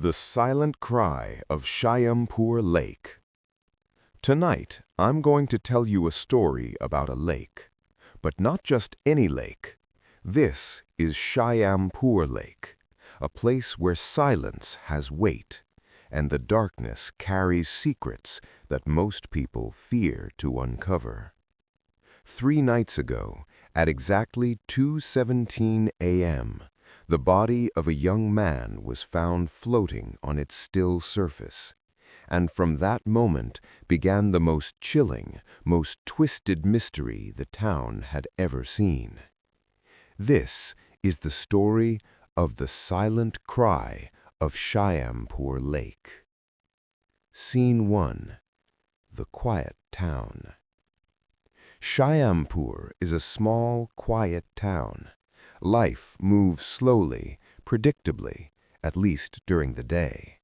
The Silent Cry of Shyampur Lake. Tonight, I'm going to tell you a story about a lake. But not just any lake. This is Shyampur Lake, a place where silence has weight, and the darkness carries secrets that most people fear to uncover. 3 nights ago, at exactly 2:17 a.m., the body of a young man was found floating on its still surface, and from that moment began the most chilling, most twisted mystery the town had ever seen. This is the story of the Silent Cry of Shyampur Lake. Scene 1. The Quiet Town. Shyampur is a small, quiet town. Life moves slowly, predictably, at least during the day.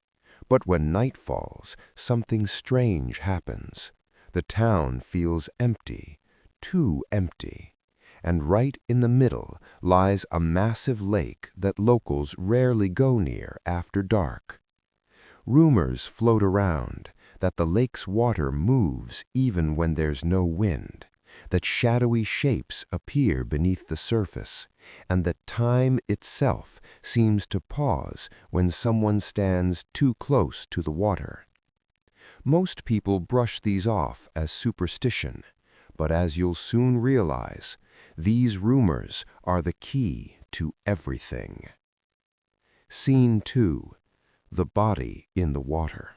But when night falls, something strange happens. The town feels empty, too empty. And right in the middle lies a massive lake that locals rarely go near after dark. Rumors float around that the lake's water moves even when there's no wind, that shadowy shapes appear beneath the surface, and that time itself seems to pause when someone stands too close to the water. Most people brush these off as superstition, but as you'll soon realize, these rumors are the key to everything. Scene 2. The Body in the Water.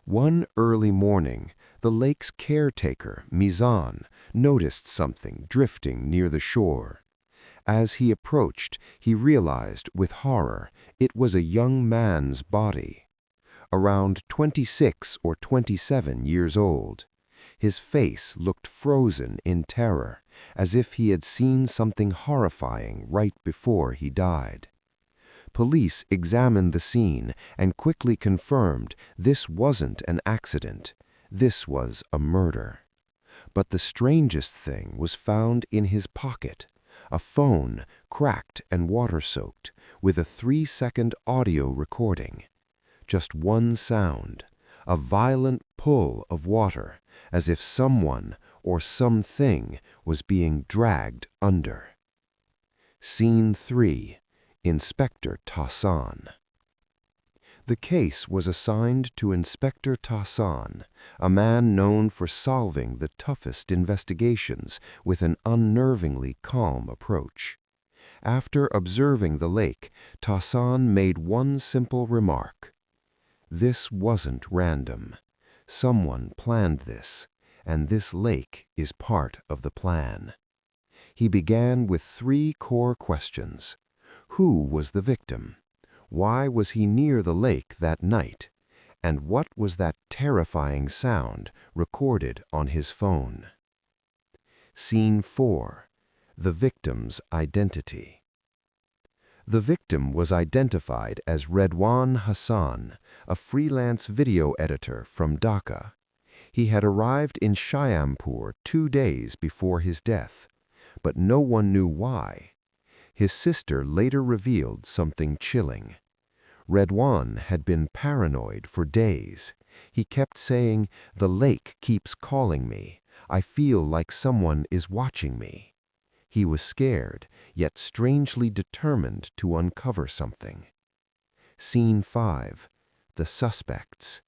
One early morning, the lake's caretaker, Mizan, noticed something drifting near the shore. As he approached, he realized with horror it was a young man's body. Around 26 or 27 years old. His face looked frozen in terror, as if he had seen something horrifying right before he died. Police examined the scene and quickly confirmed this wasn't an accident. This was a murder. But the strangest thing was found in his pocket, a phone, cracked and water-soaked, with a 3-second audio recording. Just one sound, a violent pull of water, as if someone or something was being dragged under. Scene 3. Inspector Tahsan. The case was assigned to Inspector Tahsan, a man known for solving the toughest investigations with an unnervingly calm approach. After observing the lake, Tahsan made one simple remark. This wasn't random. Someone planned this, and this lake is part of the plan. He began with 3 core questions. Who was the victim? Why was he near the lake that night? And what was that terrifying sound recorded on his phone? Scene 4. The victim's identity. The victim was identified as Redwan Hassan, a freelance video editor from Dhaka. He had arrived in Shyampur 2 days before his death, but no one knew why. His sister later revealed something chilling. Redwan had been paranoid for days. He kept saying, "The lake keeps calling me. I feel like someone is watching me." He was scared, yet strangely determined to uncover something. Scene 5. The Suspects.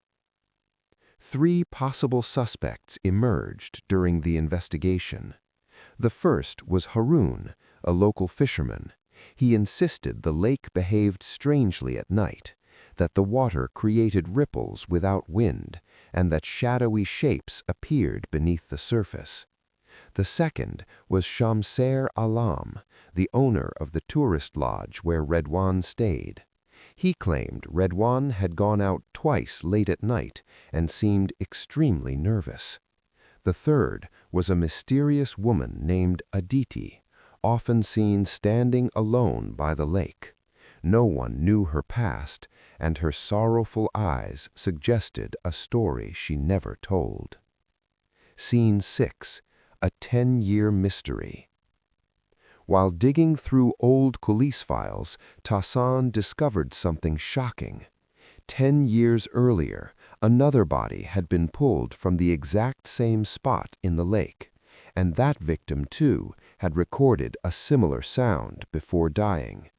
3 possible suspects emerged during the investigation. The first was Harun, a local fisherman. He insisted the lake behaved strangely at night, that the water created ripples without wind, and that shadowy shapes appeared beneath the surface. The second was Shamser Alam, the owner of the tourist lodge where Redwan stayed. He claimed Redwan had gone out twice late at night and seemed extremely nervous. The third was a mysterious woman named Aditi, often seen standing alone by the lake. No one knew her past, and her sorrowful eyes suggested a story she never told. Scene 6. A 10-year mystery. While digging through old police files, Tahsan discovered something shocking. 10 years earlier, another body had been pulled from the exact same spot in the lake, and that victim, too, had recorded a similar sound before dying.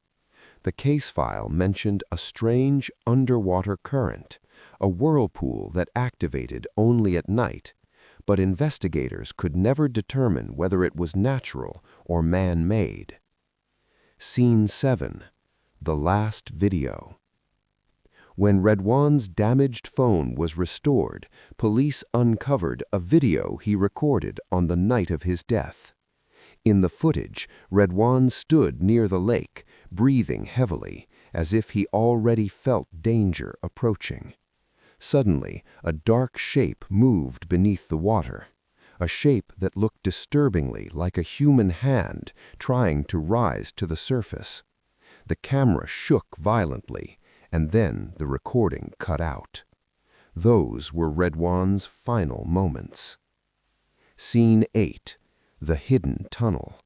The case file mentioned a strange underwater current, a whirlpool that activated only at night, but investigators could never determine whether it was natural or man-made. Scene 7. The last video. When Redwan's damaged phone was restored, police uncovered a video he recorded on the night of his death. In the footage, Redwan stood near the lake, breathing heavily, as if he already felt danger approaching. Suddenly, a dark shape moved beneath the water, a shape that looked disturbingly like a human hand trying to rise to the surface. The camera shook violently, and then the recording cut out. Those were Redwan's final moments. Scene 8. The hidden tunnel.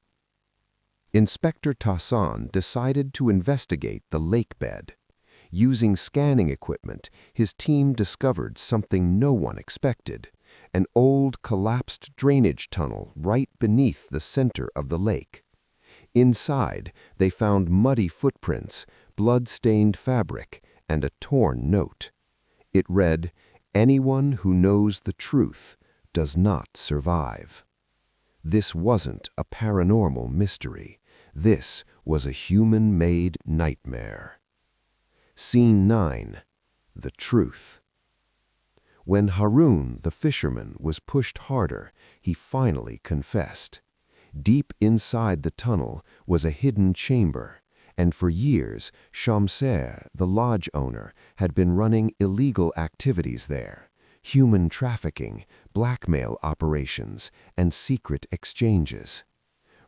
Inspector Tahsan decided to investigate the lake bed. Using scanning equipment, his team discovered something no one expected: an old, collapsed drainage tunnel right beneath the center of the lake. Inside, they found muddy footprints, blood-stained fabric, and a torn note. It read, "Anyone who knows the truth does not survive." This wasn't a paranormal mystery. This was a human-made nightmare. Scene 9. The truth. When Harun, the fisherman, was pushed harder, he finally confessed. Deep inside the tunnel was a hidden chamber, and for years, Shamser, the lodge owner, had been running illegal activities there: human trafficking, blackmail operations, and secret exchanges.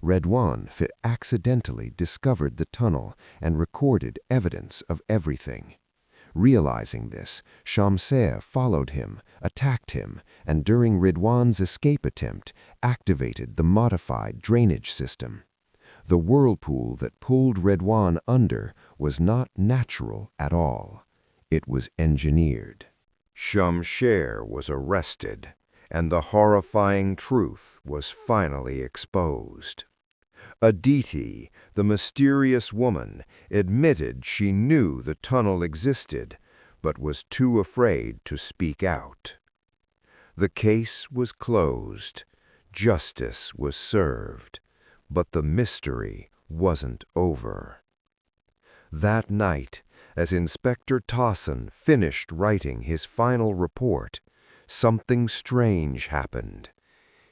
Redwan accidentally discovered the tunnel and recorded evidence of everything. Realizing this, Shamser followed him, attacked him, and during Redwan's escape attempt, activated the modified drainage system. The whirlpool that pulled Redwan under was not natural at all. It was engineered. Shamser was arrested, and the horrifying truth was finally exposed. Aditi, the mysterious woman, admitted she knew the tunnel existed, but was too afraid to speak out. The case was closed. Justice was served. But the mystery wasn't over. That night, as Inspector Tahsan finished writing his final report, something strange happened.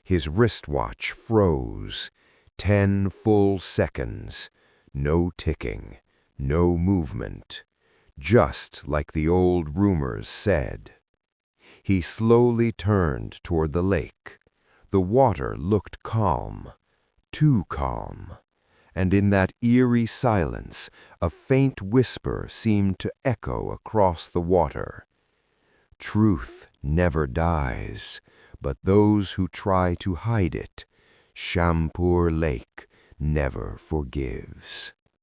His wristwatch froze. 10 full seconds. No ticking, no movement. Just like the old rumors said. He slowly turned toward the lake. The water looked calm. Too calm. And in that eerie silence, a faint whisper seemed to echo across the water. Truth never dies, but those who try to hide it, Shyampur Lake never forgives.